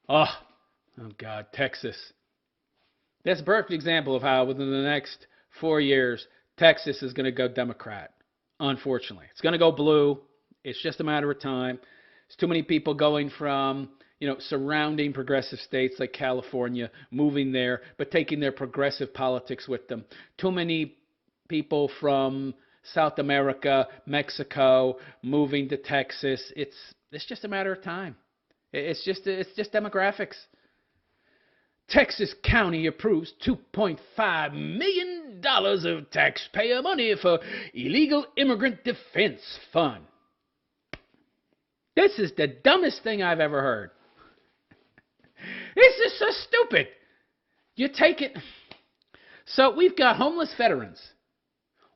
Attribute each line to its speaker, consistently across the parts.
Speaker 1: Oh, oh God, Texas. That's a perfect example of how within the next 4 years, Texas is going to go Democrat. Unfortunately, it's going to go blue. It's just a matter of time. There's too many people going from surrounding progressive states like California, moving there, but taking their progressive politics with them. Too many people from South America, Mexico, moving to Texas. It's just a matter of time. It's just demographics. Texas County approves $2.5 million of taxpayer money for illegal immigrant defense fund. This is the dumbest thing I've ever heard. This is so stupid. You take it. So we've got homeless veterans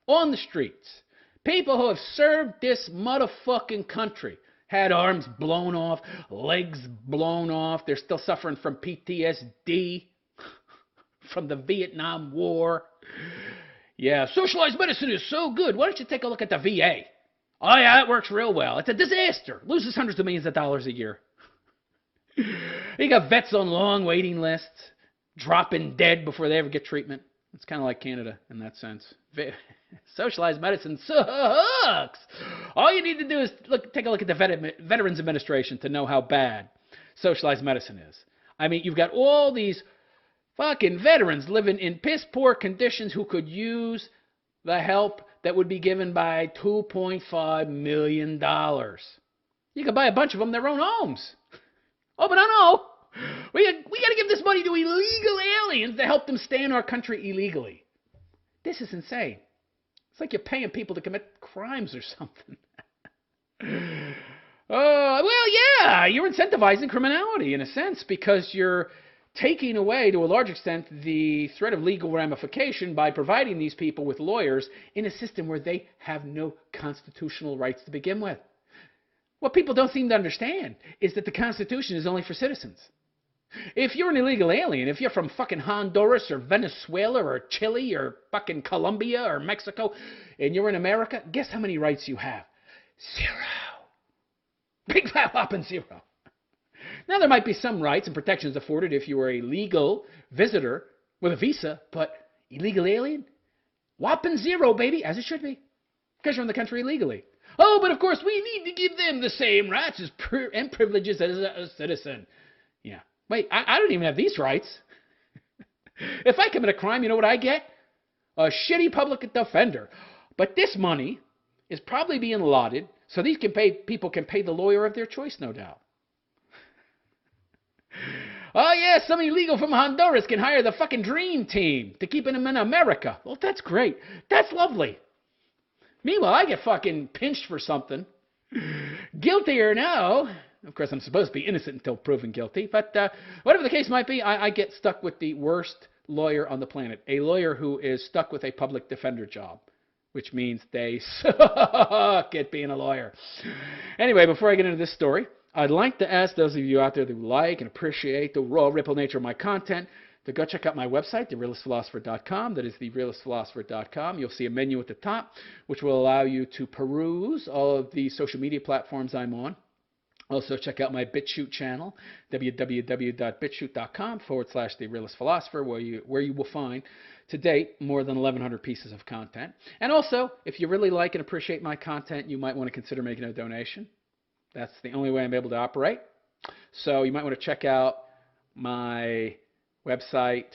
Speaker 1: on the streets. People who have served this motherfucking country. Had arms blown off, legs blown off. They're still suffering from PTSD from the Vietnam War. Yeah, socialized medicine is so good. Why don't you take a look at the VA? Oh, yeah, it works real well. It's a disaster. Loses hundreds of millions of dollars a year. You got vets on long waiting lists, dropping dead before they ever get treatment. It's kind of like Canada in that sense. Socialized medicine sucks. All you need to do is take a look at the Veterans Administration to know how bad socialized medicine is. I mean, you've got all these fucking veterans living in piss poor conditions who could use the help that would be given by $2.5 million. You could buy a bunch of them their own homes. Oh, but no. We got to give this money to illegal aliens to help them stay in our country illegally. This is insane. It's like you're paying people to commit crimes or something. Well, yeah, you're incentivizing criminality in a sense because you're taking away, to a large extent, the threat of legal ramification by providing these people with lawyers in a system where they have no constitutional rights to begin with. What people don't seem to understand is that the Constitution is only for citizens. If you're an illegal alien, if you're from fucking Honduras or Venezuela or Chile or fucking Colombia or Mexico, and you're in America, guess how many rights you have? 0. Big fat whopping 0. Now, there might be some rights and protections afforded if you were a legal visitor with a visa, but illegal alien? Whopping 0, baby, as it should be, because you're in the country illegally. Oh, but of course, we need to give them the same rights and privileges as a citizen. Yeah. Wait, I don't even have these rights. If I commit a crime, you know what I get? A shitty public defender. But this money is probably being allotted so these people can pay the lawyer of their choice, no doubt. Oh, yeah, some illegal from Honduras can hire the fucking dream team to keep them in America. Well, that's great. That's lovely. Meanwhile, I get fucking pinched for something. Guilty or no. Of course, I'm supposed to be innocent until proven guilty. But whatever the case might be, I get stuck with the worst lawyer on the planet. A lawyer who is stuck with a public defender job, which means they suck at being a lawyer. Anyway, before I get into this story, I'd like to ask those of you out there who like and appreciate the raw, ripple nature of my content to go check out my website, therealistphilosopher.com. That is therealistphilosopher.com. You'll see a menu at the top, which will allow you to peruse all of the social media platforms I'm on. Also, check out my BitChute channel, www.bitchute.com/therealistphilosopher, where you will find, to date, more than 1,100 pieces of content. And also, if you really like and appreciate my content, you might want to consider making a donation. That's the only way I'm able to operate. So you might want to check out my website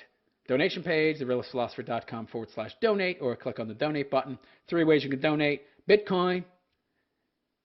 Speaker 1: donation page, therealistphilosopher.com/donate, or click on the donate button. 3 ways you can donate: Bitcoin,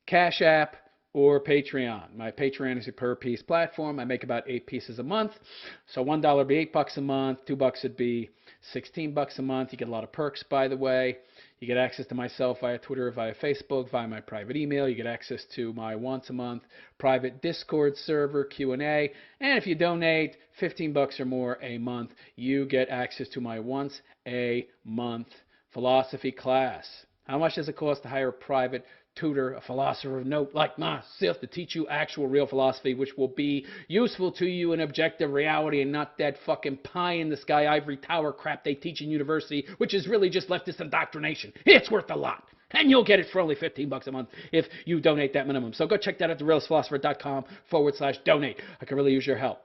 Speaker 1: Cash App, or Patreon. My Patreon is a per piece platform. I make about 8 pieces a month. So $1 would be $8 a month. $2 would be $16 a month. You get a lot of perks, by the way. You get access to myself via Twitter, via Facebook, via my private email. You get access to my once a month private Discord server, Q&A. And if you donate $15 or more a month, you get access to my once a month philosophy class. How much does it cost to hire a private tutor, a philosopher of note like myself, to teach you actual real philosophy, which will be useful to you in objective reality and not that fucking pie-in-the-sky ivory tower crap they teach in university, which is really just leftist indoctrination. It's worth a lot. And you'll get it for only $15 a month if you donate that minimum. So go check that out at therealistphilosopher.com/donate. I could really use your help.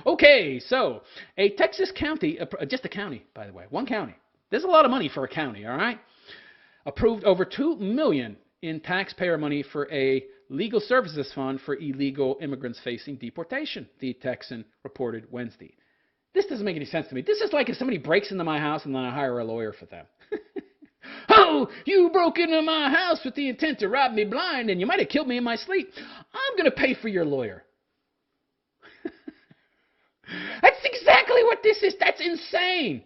Speaker 1: Okay, so a Texas county, just a county, by the way, one county. There's a lot of money for a county, all right? Approved over $2 million in taxpayer money for a legal services fund for illegal immigrants facing deportation, the Texan reported Wednesday. This doesn't make any sense to me. This is like if somebody breaks into my house and then I hire a lawyer for them. Oh, you broke into my house with the intent to rob me blind and you might have killed me in my sleep. I'm going to pay for your lawyer. That's exactly what this is. That's insane.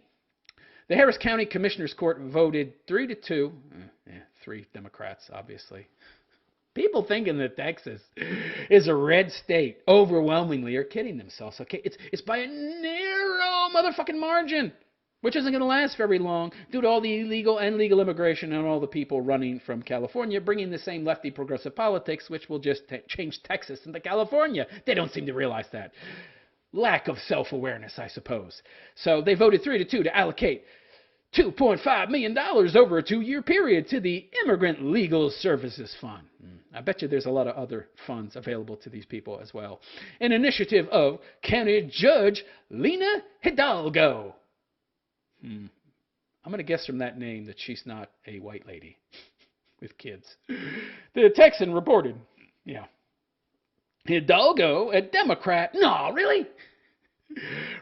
Speaker 1: The Harris County Commissioner's Court voted 3-2. 3 Democrats, obviously. People thinking that Texas is a red state overwhelmingly are kidding themselves. Okay, it's by a narrow motherfucking margin, which isn't going to last very long due to all the illegal and legal immigration and all the people running from California, bringing the same lefty progressive politics, which will just change Texas into California. They don't seem to realize that. Lack of self-awareness, I suppose. So they voted 3-2 to allocate $2.5 million over a 2-year period to the Immigrant Legal Services Fund. I bet you there's a lot of other funds available to these people as well. An initiative of County Judge Lina Hidalgo. I'm going to guess from that name that she's not a white lady with kids. The Texan reported, yeah. Hidalgo, a Democrat, no, really?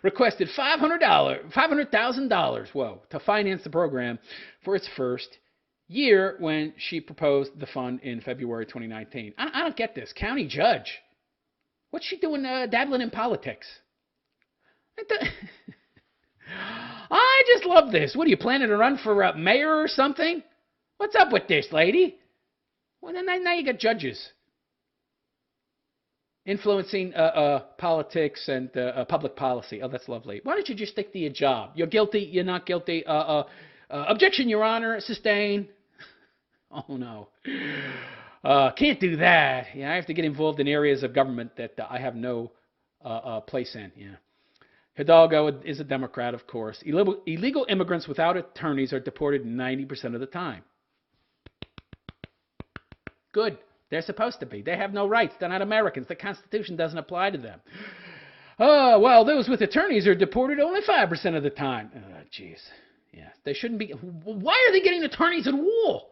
Speaker 1: Requested $500,000, to finance the program for its first year when she proposed the fund in February 2019. I don't get this. County judge. What's she doing dabbling in politics? I just love this. What, are you planning to run for mayor or something? What's up with this, lady? Well, then now you got judges influencing politics and public policy. Oh, that's lovely. Why don't you just stick to your job? You're guilty. You're not guilty. Objection, Your Honor. Sustain. Oh, no. Can't do that. Yeah, I have to get involved in areas of government that I have no place in. Yeah. Hidalgo is a Democrat, of course. Illegal immigrants without attorneys are deported 90% of the time. Good. They're supposed to be. They have no rights. They're not Americans. The Constitution doesn't apply to them. Well, those with attorneys are deported only 5% of the time. Oh, jeez. Yeah, they shouldn't be. Why are they getting attorneys at war?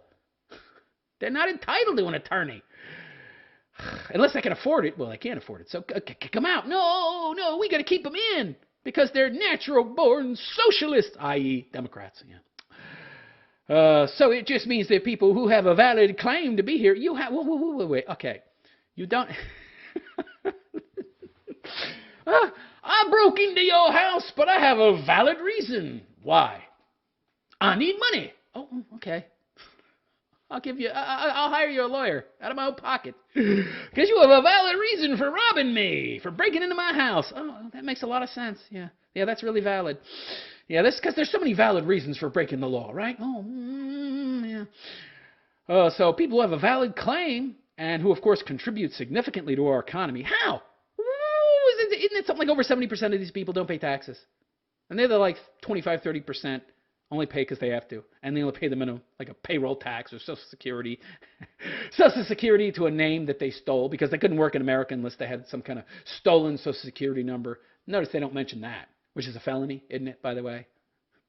Speaker 1: They're not entitled to an attorney. Unless they can afford it. Well, they can't afford it. So kick them out. No, we got to keep them in because they're natural-born socialists, i.e. Democrats. Yeah. So it just means that people who have a valid claim to be here, you have, wait, okay. You don't, I broke into your house, but I have a valid reason. Why? I need money. Oh, okay. I'll hire you a lawyer out of my own pocket. Because you have a valid reason for robbing me, for breaking into my house. Oh, that makes a lot of sense. Yeah, that's really valid. Yeah, that's because there's so many valid reasons for breaking the law, right? Yeah. So people who have a valid claim and who, of course, contribute significantly to our economy. How? Isn't it something like over 70% of these people don't pay taxes? And they're like 25, 30% only pay because they have to. And they only pay the minimum, like a payroll tax or Social Security. Social Security to a name that they stole because they couldn't work in America unless they had some kind of stolen Social Security number. Notice they don't mention that, which is a felony, isn't it, by the way?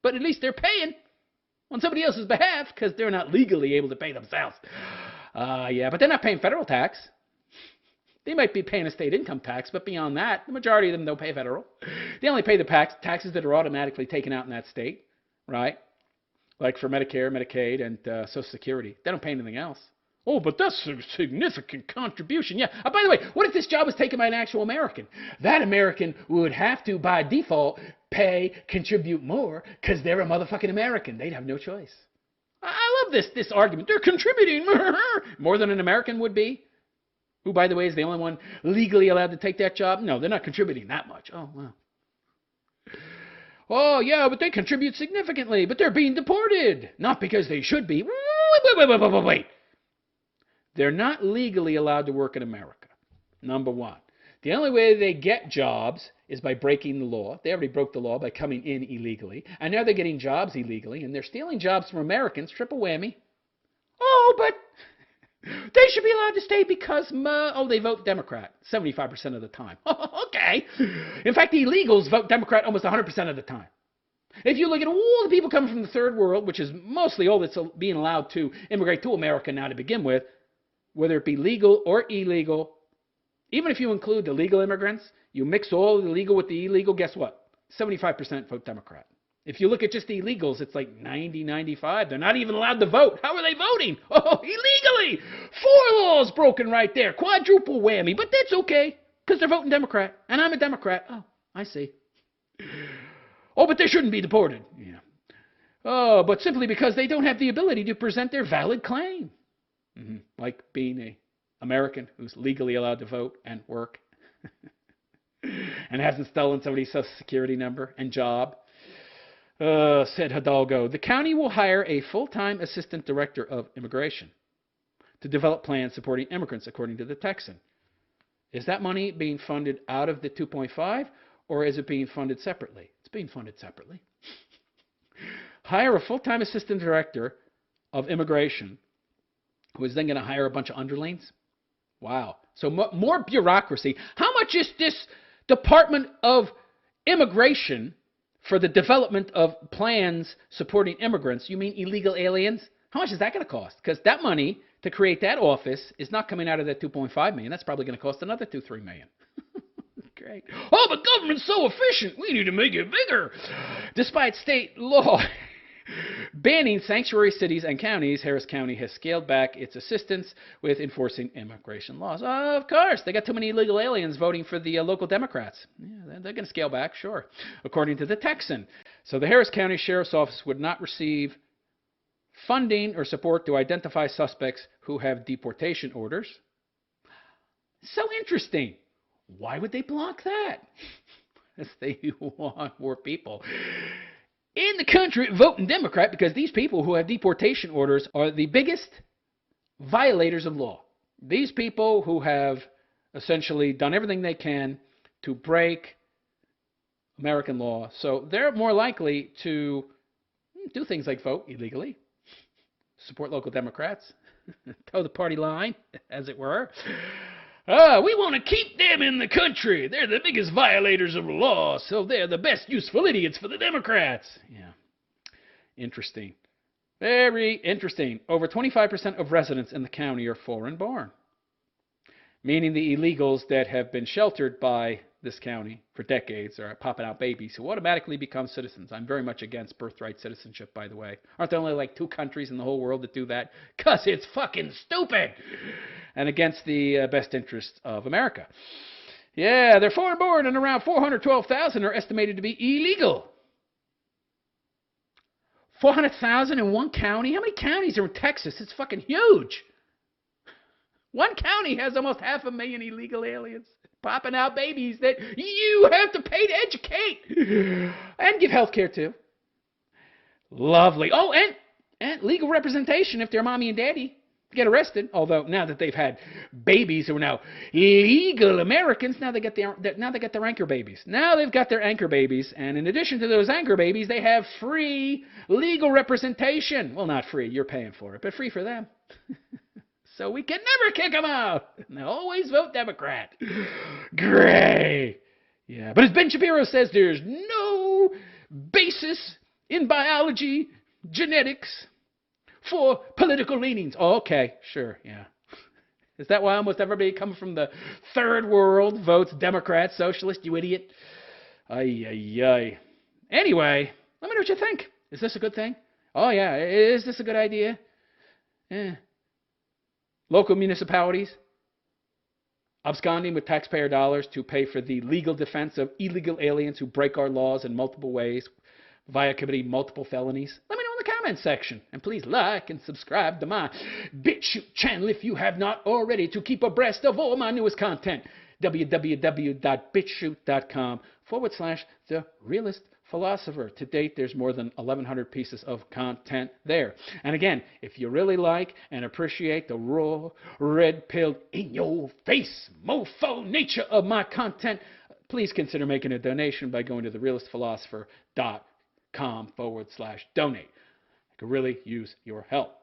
Speaker 1: But at least they're paying on somebody else's behalf because they're not legally able to pay themselves. Yeah, but they're not paying federal tax. They might be paying a state income tax, but beyond that, the majority of them don't pay federal. They only pay the taxes that are automatically taken out in that state, right? Like for Medicare, Medicaid, and Social Security. They don't pay anything else. Oh, but that's a significant contribution. Yeah. By the way, what if this job was taken by an actual American? That American would have to, by default, contribute more because they're a motherfucking American. They'd have no choice. I love this argument. They're contributing more than an American would be. Who, by the way, is the only one legally allowed to take that job? No, they're not contributing that much. Oh, wow. Oh, yeah, but they contribute significantly, but they're being deported. Not because they should be. Wait. They're not legally allowed to work in America, number one. The only way they get jobs is by breaking the law. They already broke the law by coming in illegally, and now they're getting jobs illegally, and they're stealing jobs from Americans, triple whammy. Oh, but They should be allowed to stay because, they vote Democrat 75% of the time. Okay. In fact, the illegals vote Democrat almost 100% of the time. If you look at all the people coming from the third world, which is mostly all that's being allowed to immigrate to America now to begin with, whether it be legal or illegal, even if you include the legal immigrants, you mix all the legal with the illegal, guess what? 75% vote Democrat. If you look at just the illegals, it's like 90, 95. They're not even allowed to vote. How are they voting? Oh, illegally. 4 laws broken right there. Quadruple whammy. But that's okay because they're voting Democrat. And I'm a Democrat. Oh, I see. Oh, but they shouldn't be deported. Yeah. Oh, but simply because they don't have the ability to present their valid claim. Like being an American who's legally allowed to vote and work and hasn't stolen somebody's Social Security number and job. Said Hidalgo, the county will hire a full-time assistant director of immigration to develop plans supporting immigrants, according to the Texan. Is that money being funded out of the 2.5, or is it being funded separately? It's being funded separately. Hire a full-time assistant director of immigration, who is then going to hire a bunch of underlings? Wow. So more bureaucracy. How much is this Department of Immigration for the development of plans supporting immigrants? You mean illegal aliens? How much is that going to cost? Because that money to create that office is not coming out of that $2.5 million. That's probably going to cost another $2-3 million. Great. Oh, but government's so efficient. We need to make it bigger. Despite state law banning sanctuary cities and counties, Harris County has scaled back its assistance with enforcing immigration laws. Of course, they got too many illegal aliens voting for the local Democrats. Yeah, they're going to scale back, sure, according to the Texan. So the Harris County Sheriff's Office would not receive funding or support to identify suspects who have deportation orders. So interesting. Why would they block that? Because they want more people in the country voting Democrat, because these people who have deportation orders are the biggest violators of law. These people who have essentially done everything they can to break American law. So they're more likely to do things like vote illegally, support local Democrats, toe the party line, as it were. We want to keep them in the country. They're the biggest violators of the law, so they're the best useful idiots for the Democrats. Yeah. Interesting. Very interesting. Over 25% of residents in the county are foreign-born, meaning the illegals that have been sheltered by this county for decades are popping out babies who automatically become citizens. I'm very much against birthright citizenship, by the way. Aren't there only like 2 countries in the whole world that do that? Because it's fucking stupid and against the best interests of America. Yeah, they're foreign-born, and around 412,000 are estimated to be illegal. 400,000 in one county? How many counties are in Texas? It's fucking huge. One county has almost 500,000 illegal aliens popping out babies that you have to pay to educate and give health care to. Lovely. Oh, and legal representation if their mommy and daddy get arrested. Although now that they've had babies who are now legal Americans, now they get their anchor babies. Now they've got their anchor babies, and in addition to those anchor babies, they have free legal representation. Well, not free, you're paying for it, but free for them. So we can never kick them out. And they'll always vote Democrat. Great. Yeah, but as Ben Shapiro says, there's no basis in biology, genetics, for political leanings. Oh, okay, sure, yeah. Is that why almost everybody coming from the third world votes Democrat, socialist, you idiot? Ay, ay, ay. Anyway, let me know what you think. Is this a good thing? Oh, yeah, is this a good idea? Yeah. Local municipalities absconding with taxpayer dollars to pay for the legal defense of illegal aliens who break our laws in multiple ways via committing multiple felonies. Let me know in the comments section. And please like and subscribe to my BitChute channel if you have not already to keep abreast of all my newest content. www.bitchute.com/The Realist Philosopher. To date, there's more than 1,100 pieces of content there. And again, if you really like and appreciate the raw, red-pilled, in-your-face, mofo nature of my content, please consider making a donation by going to therealistphilosopher.com/donate. I could really use your help.